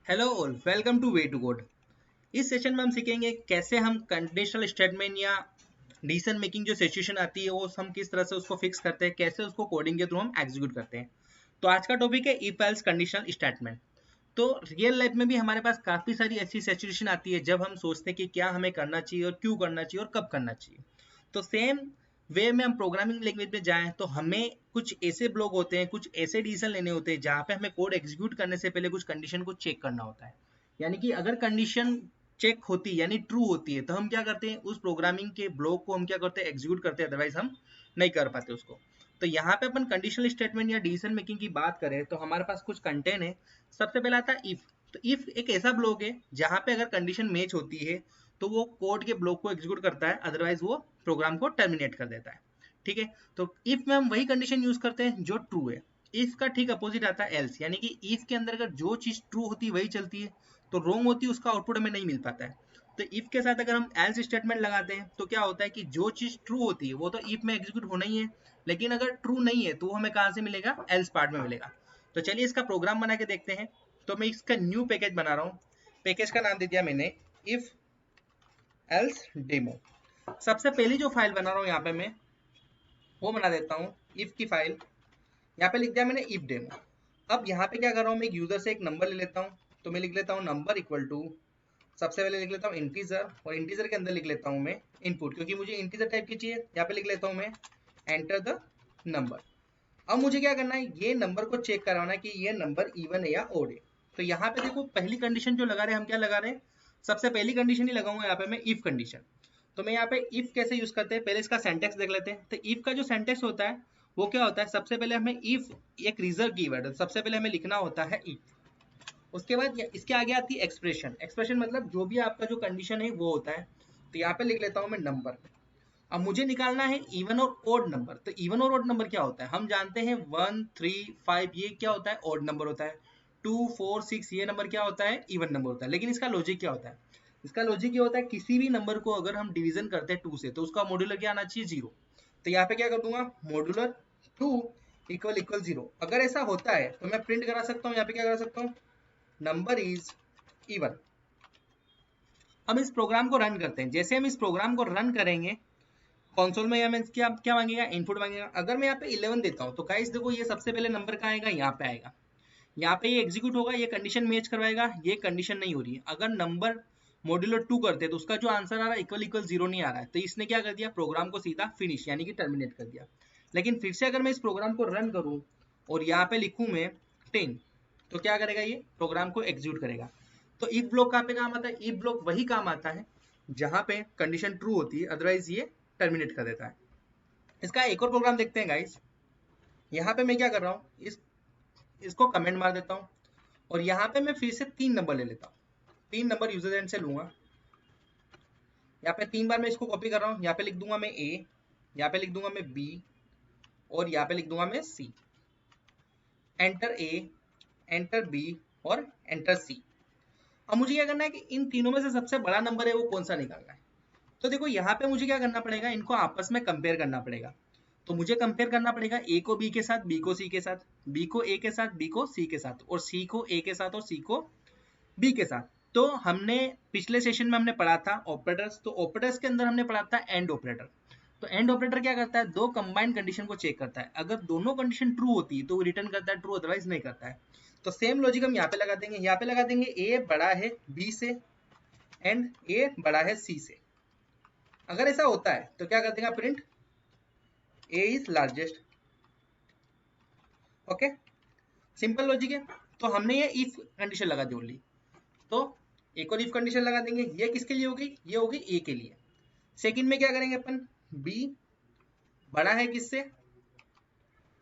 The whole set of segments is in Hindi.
Hello all, welcome to way to code. इस सेशन में हम सीखेंगे कैसे हम कंडीशनल स्टेटमेंट या डिसीजन मेकिंग जो सिचुएशन आती है वो हम किस तरह से उसको फिक्स करते हैं, कैसे उसको कोडिंग के थ्रू हम एग्जीक्यूट करते हैं। तो आज का टॉपिक है इफ एल्स कंडीशनल स्टेटमेंट। तो रियल लाइफ में भी हमारे पास काफ़ी सारी ऐसी सिचुएशन आती है जब हम सोचते हैं कि क्या हमें करना चाहिए और क्यों करना चाहिए और कब करना चाहिए। तो सेम वे में हम प्रोग्रामिंग लैंग्वेज में जाएं तो हमें कुछ ऐसे ब्लॉक होते हैं, कुछ ऐसे डिसीजन लेने होते हैं जहाँ पे हमें कोड एग्जीक्यूट करने से पहले कुछ कंडीशन को चेक करना होता है। यानी कि अगर कंडीशन चेक होती यानी ट्रू होती है तो हम क्या करते हैं, उस प्रोग्रामिंग के ब्लॉक को हम क्या करते हैं, एग्जीक्यूट करते हैं, अदरवाइज हम नहीं कर पाते उसको। तो यहाँ पे अपन कंडीशनल स्टेटमेंट या डिसीजन मेकिंग की बात करें तो हमारे पास कुछ कंटेंट है। सबसे पहला आता है इफ। तो इफ एक ऐसा ब्लॉक है जहाँ पे अगर कंडीशन मैच होती है तो वो कोड के ब्लॉक को एग्जीक्यूट करता है, अदरवाइज वो प्रोग्राम को टर्मिनेट कर देता है। ठीक है। तो इफ में हम वही कंडीशन यूज करते हैं जो ट्रू है। इफ का ठीक अपोजिट आता है एल्स, यानी कि इफ के अंदर अगर जो चीज ट्रू होती है वही चलती है तो रॉन्ग होती है, उसका आउटपुट हमें नहीं मिल पाता है। तो इफ के साथ अगर हम एल्स स्टेटमेंट लगाते हैं तो क्या होता है कि जो चीज ट्रू होती है वो तो इफ में एग्जीक्यूट होना ही है, लेकिन अगर ट्रू नहीं है तो वो हमें कहाँ से मिलेगा, एल्स पार्ट में मिलेगा। तो चलिए इसका प्रोग्राम बना के देखते हैं। तो मैं इसका न्यू पैकेज बना रहा हूँ। पैकेज का नाम दे दिया मैंने इफ एल्स डेमो। सबसे पहली जो फाइल बना रहा हूँ यहाँ पे मैं वो बना देता हूँ इफ की फाइल। यहाँ पे लिख दिया मैंने इफ डेमो। अब यहाँ पे क्या कर रहा हूँ, मैं एक यूजर से एक नंबर ले लेता हूँ। तो मैं लिख लेता हूँ नंबर इक्वल टू, सबसे पहले लिख लेता हूँ इंटीजर, और इंटीजर के अंदर लिख लेता हूँ मैं इनपुट, क्योंकि मुझे इंटीजर टाइप की चाहिए। यहाँ पे लिख लेता हूँ मैं एंटर द नंबर। अब मुझे क्या करना है, ये नंबर को चेक कराना है कि ये नंबर इवन है या ओड है। तो यहाँ पे देखो पहली कंडीशन जो लगा रहे हैं, हम क्या लगा रहे हैं, सबसे पहली कंडीशन ही लगाऊंगा यहाँ पे मैं इफ कंडीशन। तो मैं यहाँ पे इफ कैसे यूज करते हैं, पहले इसका सेंटेक्स देख लेते हैं। तो इफ का जो सेंटेक्स होता है वो क्या होता है, सबसे पहले हमें इफ एक रिजर्व कीवर्ड है, सबसे पहले हमें लिखना होता है इफ। उसके बाद इसके आगे आती है एक्सप्रेशन। एक्सप्रेशन मतलब जो भी आपका जो कंडीशन है वो होता है। तो यहाँ पे लिख लेता हूँ मैं नंबर। अब मुझे निकालना है इवन और ओड नंबर। तो इवन और ओड नंबर क्या होता है, हम जानते हैं 1 3 5 ये क्या होता है, ओड नंबर होता है। 2 4 6 ये नंबर क्या होता है, इवन नंबर होता है। लेकिन इसका लॉजिक क्या होता है, इसका लॉजिक ये होता है किसी भी नंबर को अगर हम डिवीजन करते हैं 2 से तो उसका मॉड्यूलर क्या आना चाहिए, 0। तो यहाँ पे क्या कर दूंगा, मॉड्यूलर 2 इक्वल इक्वल 0। अगर ऐसा होता है तो मैं प्रिंट करा सकता हूँ, यहाँ पे क्या करा सकता हूँ, नंबर इज इवन। अब इस प्रोग्राम को रन करते हैं। जैसे हम इस प्रोग्राम को रन करेंगे कंसोल में हमें क्या क्या मांगेगा, इनपुट मांगेगा। अगर मैं यहाँ पे 11 देता हूँ तो गाइस देखो ये सबसे पहले नंबर का आएगा, यहाँ पे आएगा, यहाँ पे ये एग्जीक्यूट होगा, ये कंडीशन मैच करवाएगा, ये कंडीशन नहीं हो रही है। अगर नंबर मॉड्यूलर 2 करते तो उसका जो आंसर आ रहा है इक्वल इक्वल 0 नहीं आ रहा है, तो इसने क्या कर दिया, प्रोग्राम को सीधा फिनिश यानी कि टर्मिनेट कर दिया। लेकिन फिर से अगर मैं इस प्रोग्राम को रन करूँ और यहाँ पे लिखूँ मैं 10, तो क्या करेगा, ये प्रोग्राम को एग्जीक्यूट करेगा। तो इफ ब्लॉक कहाँ पे काम आता है, इफ ब्लॉक वही काम आता है जहां पे कंडीशन ट्रू होती है, अदरवाइज ये टर्मिनेट कर देता है। इसका एक और प्रोग्राम देखते हैं गाइस। यहाँ पे मैं क्या कर रहा हूँ, इसको कमेंट मार देता हूँ और यहाँ पे मैं फिर से 3 नंबर ले लेता हूँ। 3 नंबर यूजर एंड से लूंगा। यहाँ पे 3 बार मैं इसको कॉपी कर रहा हूँ। यहाँ पे लिख दूंगा मैं ए, यहाँ पे लिख दूंगा मैं बी, और यहाँ पे लिख दूंगा मैं सी। एंटर ए, एंटर बी और एंटर सी। अब मुझे क्या करना है कि इन तीनों में से सबसे बड़ा नंबर है वो कौन सा निकालना है। तो देखो यहाँ पे मुझे क्या करना पड़ेगा, इनको आपस में कंपेयर करना पड़ेगा। तो मुझे कंपेयर करना पड़ेगा ए को बी के साथ, बी को सी के साथ, बी को ए के साथ, बी को सी के साथ, और सी को ए के साथ और सी को बी के साथ। तो हमने पिछले सेशन में हमने पढ़ा था ऑपरेटर्स। तो ऑपरेटर्स के अंदर हमने पढ़ा था एंड ऑपरेटर। तो एंड ऑपरेटर क्या करता है, दो कंबाइंड कंडीशन को चेक करता है। अगर दोनों कंडीशन ट्रू होती है तो वो रिटर्न करता है ट्रू, अदरवाइज नहीं करता है। तो सेम लॉजिक हम यहाँ पे लगा देंगे। यहाँ पे लगा देंगे ए बड़ा है बी से एंड ए बड़ा है सी से। अगर ऐसा होता है तो क्या कर देगा, print A is largest. Okay, simple logic है। तो हमने ये इफ कंडीशन लगा दी ओनली। तो एक और इफ कंडीशन लगा देंगे। ये किसके लिए होगी, ये होगी ए के लिए। सेकंड में क्या करेंगे अपन, बी बड़ा है किससे,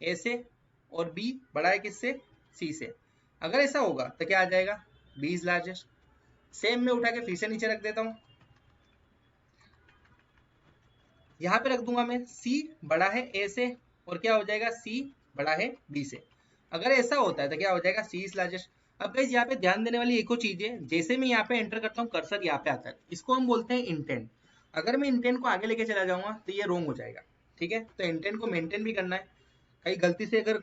ए से, और बी बड़ा है किससे, सी से। अगर ऐसा होगा तो क्या आ जाएगा, बी इज लार्जेस्ट। सेम में उठा के फिर से नीचे रख देता हूं। यहाँ पे रख दूंगा मैं सी बड़ा है ए से, और क्या हो जाएगा, सी बड़ा है बी से। अगर ऐसा होता है तो क्या हो जाएगा, सी इज लार्जेस्ट। अब गाइस यहाँ पे ध्यान देने वाली एक और चीज है, जैसे मैं यहाँ पे एंटर करता हूँ कर्सर यहाँ पे आता है, इसको हम बोलते हैं इंटेंट। अगर मैं इंटेंट को आगे लेके चला जाऊंगा तो ये रॉन्ग हो जाएगा। ठीक है, तो इंटेंट को मेंटेन भी करना है। कहीं गलती से अगर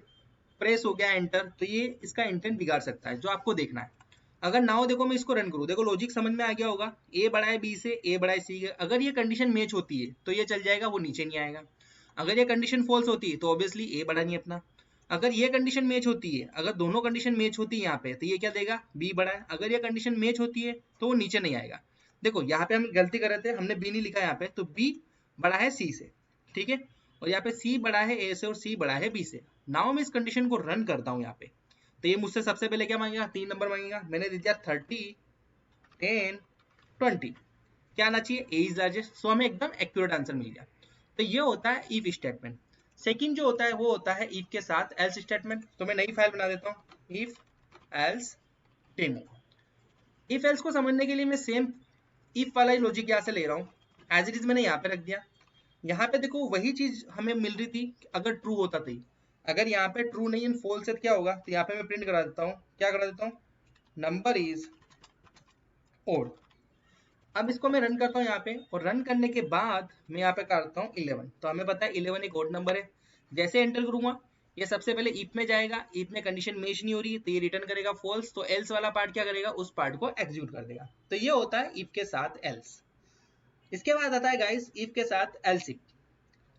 प्रेस हो गया एंटर तो ये इसका इंटेंट बिगाड़ सकता है, जो आपको देखना है। अगर ना हो, देखो मैं इसको रन करूँ, देखो लॉजिक समझ में आ गया होगा, ए बड़ा है बी से, ए बड़ा है सी से। अगर ये कंडीशन मैच होती है तो ये चल जाएगा, वो नीचे नहीं आएगा। अगर ये कंडीशन फॉल्स होती है तो ऑब्वियसली ए बड़ा नहीं अपना। अगर ये कंडीशन मैच होती है, अगर दोनों कंडीशन मैच होती है यहाँ पे, तो ये क्या देगा, बी बड़ा है। अगर ये कंडीशन मैच होती है तो वो नीचे नहीं आएगा। देखो यहाँ पे हम गलती कर रहे थे, हमने बी नहीं लिखा यहाँ पे, तो बी बड़ा है सी से, ठीक है। और यहाँ पे सी बड़ा है ए से और सी बड़ा है बी से। नाउ मैं इस कंडीशन को रन करता हूँ यहाँ पे, तो ये मुझसे सबसे पहले क्या मांगेगा, 3 नंबर मांगेगा। मैंने दे दिया 30, 10, 20। क्या आना चाहिए, ए इज लार्जेस्ट। सो हमें एकदम एक्यूरेट आंसर मिल गया। तो ये होता है इफ स्टेटमेंट। सेकंड जो होता है वो होता है इफ के साथ एल्स स्टेटमेंट। तो मैं नई फाइल बना देता हूँ, if else demo. If else को समझने के लिए मैं सेम इफ वाला ही लॉजिक यहाँ से ले रहा हूँ, एज इट इज मैंने यहाँ पे रख दिया। यहाँ पे देखो वही चीज हमें मिल रही थी अगर ट्रू होता तो ही। अगर यहाँ पे ट्रू नहीं है, फॉल्स है, तो क्या होगा, तो यहाँ पे मैं प्रिंट करा देता हूँ। क्या करा देता हूँ, नंबर इज ओड। अब इसको मैं रन करता हूँ यहाँ पे, और रन करने के बाद मैं यहाँ पे करता हूँ 11। तो हमें पता है 11 एक ओड नंबर है। जैसे एंटर करूंगा, ये सबसे पहले इफ में जाएगा, इफ में कंडीशन मैच नहीं हो रही तो ये रिटर्न करेगा फॉल्स। तो एल्स वाला पार्ट क्या करेगा, उस पार्ट को एग्जीक्यूट कर देगा। तो ये होता है इफ के साथ एल्स। इसके बाद आता है गाइस इफ के साथ एल्स इफ।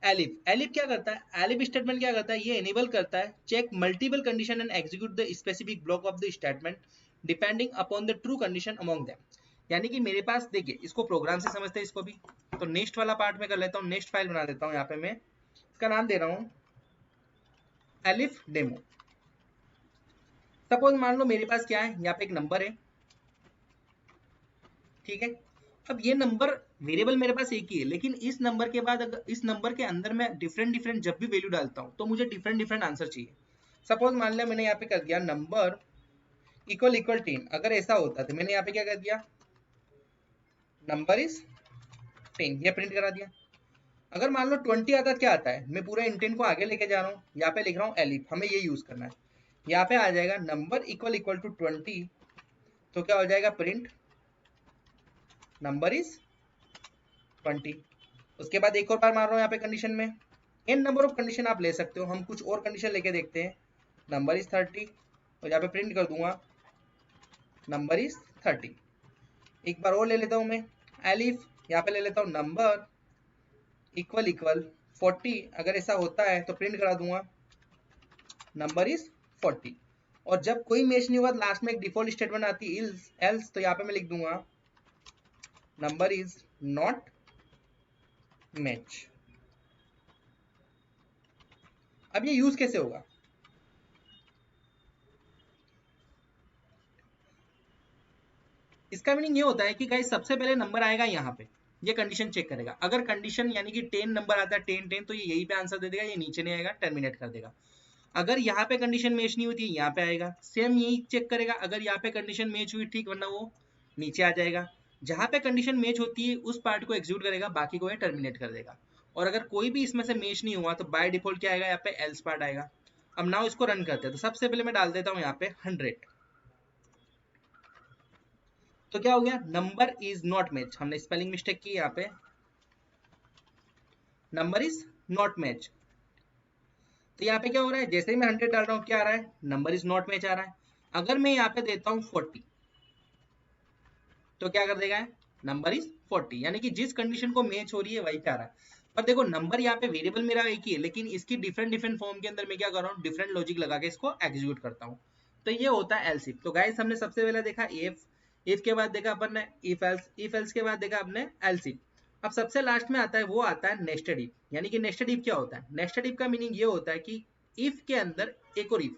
एलिफ, एलिफ क्या करता है, एलिफ स्टेटमेंट क्या करता है, ये एनेबल करता है check multiple condition and execute the specific block of the statement depending upon the true condition among them. यानी कि मेरे पास देखिए, इसको प्रोग्राम से समझते हैं इसको भी। तो नेक्स्ट वाला पार्ट में कर लेता हूँ, नेक्स्ट फाइल बना देता हूँ। यहाँ पे मैं इसका नाम दे रहा हूँ एलिफ डेमो। सपोज मान लो मेरे पास क्या है, यहाँ पे एक नंबर है, ठीक है। अब ये नंबर वेरिएबल मेरे पास एक ही है, लेकिन इस नंबर के बाद अगर इस नंबर के अंदर मैं डिफरेंट डिफरेंट जब भी वैल्यू डालता हूँ तो मुझे डिफरेंट डिफरेंट आंसर चाहिए। सपोज मान लिया मैंने यहाँ पे कर दिया नंबर इक्वल इक्वल 10। अगर ऐसा होता तो मैंने यहाँ पे क्या कर दिया, नंबर इज 10, ये प्रिंट करा दिया। अगर मान लो 20 आता क्या आता है, मैं पूरा इंटेंट को आगे लेके जा रहा हूँ, यहाँ पे लिख रहा हूँ एलिफ, हमें ये यूज करना है। यहाँ पे आ जाएगा नंबर इक्वल इक्वल टू 20, तो क्या हो जाएगा, प्रिंट नंबर इज 20। उसके बाद एक और बार मार रहा हूँ यहाँ पे कंडीशन में, एन नंबर ऑफ कंडीशन आप ले सकते हो, हम कुछ और कंडीशन लेके देखते हैं। नंबर इज 30, और यहाँ पे प्रिंट कर दूंगा नंबर इज 30। एक बार और ले लेता हूँ मैं एलिफ, यहाँ पे ले लेता हूँ नंबर इक्वल इक्वल 40। अगर ऐसा होता है तो प्रिंट करा दूंगा नंबर इज 40। और जब कोई मैच नहीं हुआ, लास्ट में एक डिफॉल्ट स्टेटमेंट आती है एल्स, तो यहाँ पे मैं लिख दूंगा नंबर इज नॉट मैच। अब ये यूज कैसे होगा, इसका मीनिंग ये होता है कि गाइस सबसे पहले नंबर आएगा यहाँ पे, ये कंडीशन चेक करेगा। अगर कंडीशन यानी कि 10 नंबर आता है, 10 10, तो ये यहीं पे आंसर दे देगा, ये नीचे नहीं आएगा, टर्मिनेट कर देगा। अगर यहाँ पे कंडीशन मैच नहीं होती है, यहाँ पे आएगा, सेम यही चेक करेगा। अगर यहाँ पे कंडीशन मैच हुई, ठीक, वरना वो नीचे आ जाएगा। जहाँ पे कंडीशन मैच होती है उस पार्ट को एग्जीक्यूट करेगा, बाकी को टर्मिनेट कर देगा। और अगर कोई भी इसमें से मैच नहीं हुआ तो बाय डिफॉल्ट क्या आएगा, यहाँ पे एल्स पार्ट आएगा। अब नाउ इसको रन करते हैं। तो सबसे पहले मैं डाल देता हूँ यहाँ पे 100। तो क्या हो गया, नंबर इज नॉट मैच। हमने स्पेलिंग मिस्टेक की यहाँ पे, नंबर इज नॉट मैच। तो यहाँ पे क्या हो रहा है, जैसे ही मैं 100 डाल रहा हूँ क्या आ रहा है, नंबर इज नॉट मैच आ रहा है। अगर मैं यहाँ पे देता हूँ 40, तो क्या कर देगा, नंबर इज 40, यानी कि जिस कंडीशन को मैच हो रही है वही पे आ रहा है। पर देखो नंबर यहाँ पे वेरिएबल मेरा एक ही है, लेकिन इसकी डिफरेंट डिफरेंट फॉर्म के अंदर मैं क्या कर रहा हूँ, डिफरेंट लॉजिक लगा के इसको एग्जीक्यूट करता हूँ। तो ये होता है एल्स इफ। तो गाइस हमने सबसे पहले देखा इफ, इफ के बाद देखा अपन ने इफ एल्स, इफ एल्स के बाद देखा आपने एल्स इफ। अब सबसे लास्ट में आता है, वो आता है नेस्टेड इफ। यानी कि नेस्टेड इफ क्या होता है, नेस्टेड इफ का मीनिंग ये होता है कि इफ के अंदर एक और इफ,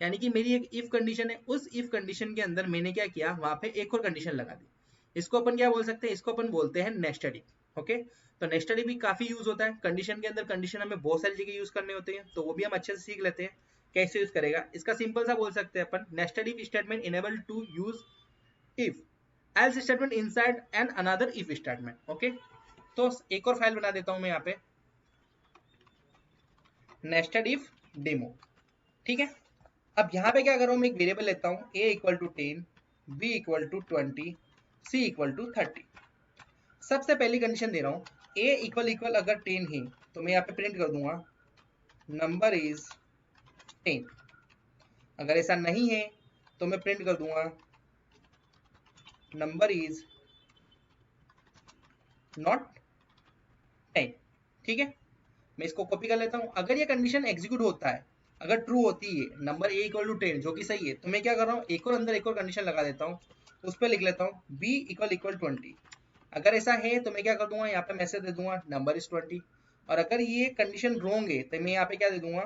यानी कि मेरी एक इफ कंडीशन है, उस इफ कंडीशन के अंदर मैंने क्या किया, वहां पे एक और कंडीशन लगा दी। इसको अपन क्या बोल सकते हैं, इसको अपन बोलते हैं नेस्टेड इफ। ओके, तो नेस्टेड इफ भी काफी यूज होता है कंडीशन के अंदर। कंडीशन हमें बहुत सारी जगह यूज करने होते हैं, तो वो भी हम अच्छे से सीख लेते हैं कैसे यूज करेगा। इसका सिंपल सा बोल सकते हैं अपन, nested if statement enable to use if else statement inside and another if statement. Okay, तो एक और फाइल बना देता हूं मैं यहाँ पे, नेस्टेड इफ डेमो, ठीक है। अब यहाँ पे क्या कर रहा हूँ, मैं एक वेरिएबल लेता हूँ, a equal to 10, b equal to 20, c equal to 30। सबसे पहली कंडीशन दे रहा हूँ, a इक्वल इक्वल अगर 10 है तो मैं यहाँ पे प्रिंट कर दूंगा नंबर इज 10। अगर ऐसा नहीं है तो मैं प्रिंट कर दूंगा नंबर इज नॉट 10। ठीक है, मैं इसको कॉपी कर लेता हूँ। अगर ये कंडीशन एग्जीक्यूट होता है, अगर ट्रू होती है नंबर ए इक्वल टू 10 जो कि सही है, तो मैं क्या कर रहा हूँ, एक और अंदर एक और कंडीशन लगा देता हूँ, उस पर लिख लेता हूँ बी इक्वल इक्वल 20। अगर ऐसा है तो मैं क्या कर दूंगा, यहाँ पे मैसेज दे दूंगा नंबर इज 20। और अगर ये कंडीशन रॉन्ग है तो मैं यहाँ पे क्या दे दूंगा,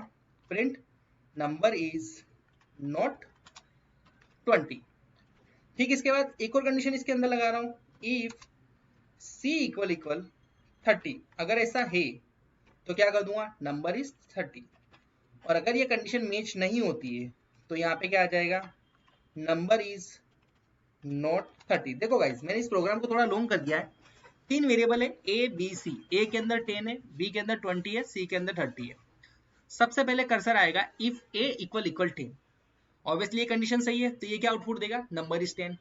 प्रिंट नंबर इज नॉट 20। ठीक, इसके बाद एक और कंडीशन इसके अंदर लगा रहा हूँ, इफ सी इक्वल इक्वल 30। अगर ऐसा है तो क्या कर दूंगा, नंबर इज 30। और अगर ये कंडीशन मैच नहीं होती है तो यहाँ पे क्या आ जाएगा, नंबर इज नॉट 30। देखो गाइस, मैंने इस प्रोग्राम को थोड़ा लॉन्ग कर दिया है। 3 वेरिएबल है ए बी सी, ए के अंदर 10 है, बी के अंदर 20 है, सी के अंदर 30 है। सबसे पहले कर्सर आएगा if A equal equal 10। Obviously ये कंडीशन सही है तो ये क्या आउटपुट देगा, नंबर इज 10।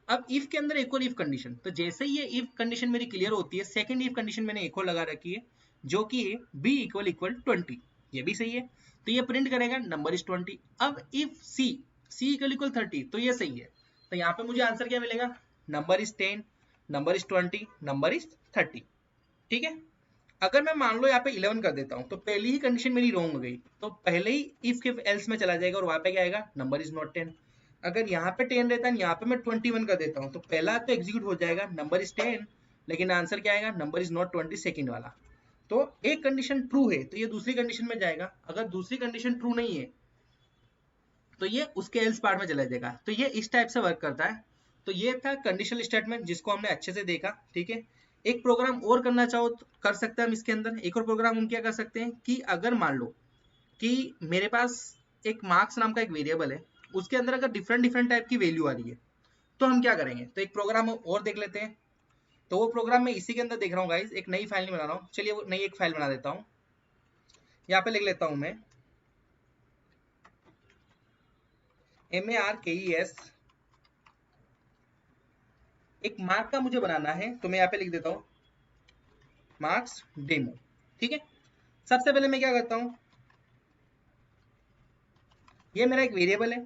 अब इफ के अंदर एक और इफ कंडीशन, तो जैसे ही ये इफ कंडीशन मेरी क्लियर होती है, सेकंड इफ कंडीशन मैंने एक और लगा रखी है जो कि है बी इक्वल इक्वल 20। ये भी सही है तो ये प्रिंट करेगा नंबर इज 20। अब इफ सी इक्वल इक्वल 30, तो ये सही है, तो यहाँ पे मुझे आंसर क्या मिलेगा, number is 10, number is 20, number is 30। ठीक है, अगर मैं मान लो यहाँ पे 11 कर देता हूँ तो पहली ही कंडीशन मेरी रॉन्ग हो गई, तो पहले ही इफ के एल्स में चला जाएगा और वहां पे क्या आएगा, नंबर इज नॉट 10। अगर यहाँ पे 10 रहता है, यहाँ पे मैं 21 कर देता हूँ, तो पहला तो एग्जीक्यूट हो जाएगा, नंबर इज 10, लेकिन आंसर क्या आएगा, नंबर इज नॉट 20 सेकेंड वाला। तो एक कंडीशन ट्रू है तो ये दूसरी कंडीशन में जाएगा, अगर दूसरी कंडीशन ट्रू नहीं है तो ये उसके एल्स पार्ट में चला जाएगा। तो ये इस टाइप से वर्क करता है। तो ये था कंडीशनल स्टेटमेंट जिसको हमने अच्छे से देखा। ठीक है, एक प्रोग्राम और करना चाहो तो कर सकते हैं हम इसके अंदर। एक और प्रोग्राम हम क्या कर सकते हैं कि अगर मान लो कि मेरे पास एक मार्क्स नाम का एक वेरिएबल है, उसके अंदर अगर डिफरेंट डिफरेंट टाइप की वैल्यू आ रही है तो हम क्या करेंगे, तो एक प्रोग्राम और देख लेते हैं। तो वो प्रोग्राम मैं इसी के अंदर देख रहा हूँ गाइज, एक नई फाइल नहीं बना रहा हूँ। चलिए वो नई एक फाइल बना देता हूँ, यहाँ पे लिख लेता हूँ मैं MARKES। एक मार्क का मुझे बनाना है तो मैं यहाँ पे लिख देता हूँ मार्क्स डेमो। ठीक है, सबसे पहले मैं क्या करता हूँ, ये मेरा एक वेरिएबल है,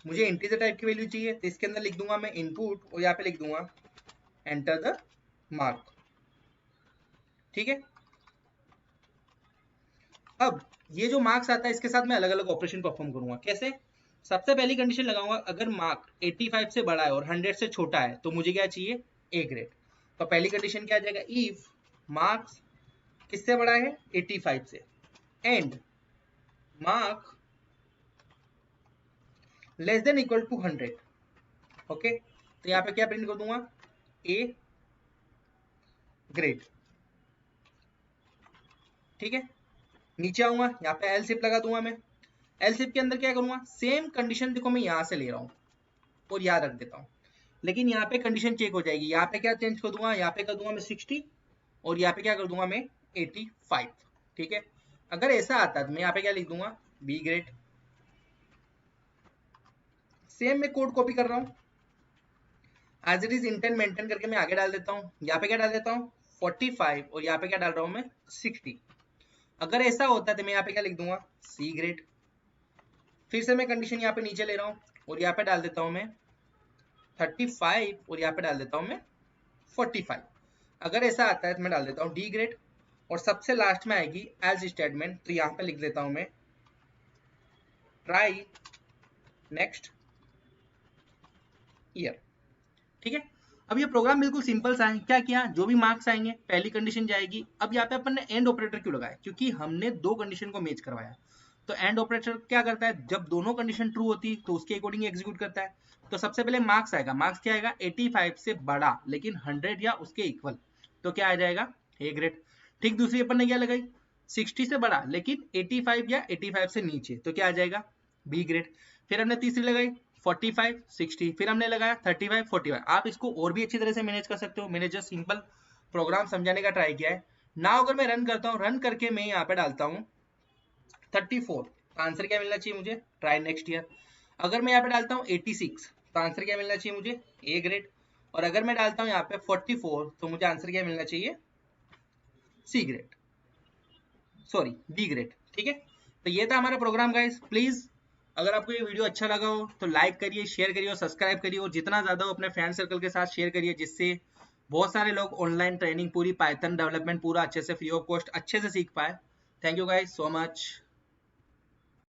मुझे इंटीजर टाइप की वैल्यू चाहिए, तो इसके अंदर लिख दूंगा मैं इनपुट और यहाँ पे लिख दूंगा एंटर द मार्क। ठीक है, अब ये जो मार्क्स आता है इसके साथ मैं अलग अलग ऑपरेशन परफॉर्म करूंगा। कैसे, सबसे पहली कंडीशन लगाऊंगा, अगर मार्क 85 से बड़ा है और 100 से छोटा है तो मुझे क्या चाहिए, ए ग्रेड। तो पहली कंडीशन क्या आ जाएगा, इफ मार्क्स किससे बड़ा है, 85 से, and mark less than equal to 100। Okay, तो यहाँ पे क्या प्रिंट कर दूंगा, ए ग्रेड। ठीक है, नीचे आऊंगा, यहाँ पे एल सिप लगा दूंगा मैं। एल सिप के अंदर क्या करूंगा, सेम कंडीशन देखो मैं यहाँ से ले रहा हूँ और यहाँ रख देता हूँ, लेकिन यहाँ पे कंडीशन चेक हो जाएगी। यहाँ पे क्या चेंज कर दूंगा, यहाँ पे कर दूंगा मैं 60 और यहाँ पे क्या कर दूंगा मैं 85। ठीक है, अगर ऐसा आता है तो मैं यहाँ पे क्या लिख दूंगा, बी ग्रेड। सेम मैं कोड कॉपी कर रहा हूँ, as it is indent maintain करके मैं आगे डाल देता हूँ। यहाँ पे क्या डाल देता हूँ 45 और यहाँ पे क्या डाल रहा हूँ मैं 60। अगर ऐसा होता है तो मैं यहाँ पे क्या लिख दूंगा, सी ग्रेड। फिर से मैं कंडीशन यहाँ पे नीचे ले रहा हूँ और यहाँ पे डाल देता हूँ मैं 35 और यहाँ पे डाल देता हूँ मैं 45। अगर ऐसा आता है तो मैं डाल देता हूँ डी ग्रेड। और सबसे लास्ट में आएगी एल्स स्टेटमेंट, तो यहाँ पे लिख देता हूँ मैं ट्राई नेक्स्ट ईयर। ठीक है, अब ये प्रोग्राम बिल्कुल सिंपल सा है। क्या किया, जो भी मार्क्स आएंगे पहली कंडीशन जाएगी। अब यहाँ पे अपन ने एंड ऑपरेटर क्यों लगाया, क्योंकि हमने दो कंडीशन को मैच करवाया। तो एंड ऑपरेटर क्या करता है, जब दोनों कंडीशन ट्रू होती तो उसके अकॉर्डिंग एग्जीक्यूट करता है। तो सबसे पहले मार्क्स आएगा, मार्क्स क्या आएगा 85 से बड़ा लेकिन 100 या उसके इक्वल, तो क्या आ जाएगा, ए ग्रेड। ठीक, दूसरी अपन ने क्या लगाई, 60 से बड़ा लेकिन 85 या 85 से नीचे, तो क्या आ जाएगा, बी ग्रेड। फिर हमने तीसरी लगाई 45 60, फिर हमने लगाया 35 45। आप इसको और भी अच्छी तरह से मैनेज कर सकते हो, मैंने जस्ट सिंपल प्रोग्राम समझाने का ट्राई किया है ना। अगर मैं रन करता हूँ, रन करके मैं यहाँ पे डालता हूँ 34, तो आंसर क्या मिलना चाहिए मुझे, ट्राई नेक्स्ट ईयर। अगर मैं यहाँ पे डालता हूँ 86, तो आंसर क्या मिलना चाहिए मुझे, ए ग्रेड। और अगर मैं डालता हूँ यहाँ पे 44, तो मुझे आंसर क्या मिलना चाहिए, C grade, sorry B grade. ठीक है, तो ये था हमारा प्रोग्राम गाइस। प्लीज अगर आपको ये वीडियो अच्छा लगा हो तो लाइक करिए, शेयर करिए और सब्सक्राइब करिए, और जितना ज़्यादा हो अपने फ्रेंड सर्कल के साथ शेयर करिए, जिससे बहुत सारे लोग ऑनलाइन ट्रेनिंग पूरी पाइथन डेवलपमेंट पूरा अच्छे से फ्री ऑफ कॉस्ट अच्छे से सीख पाए। Thank you guys so much.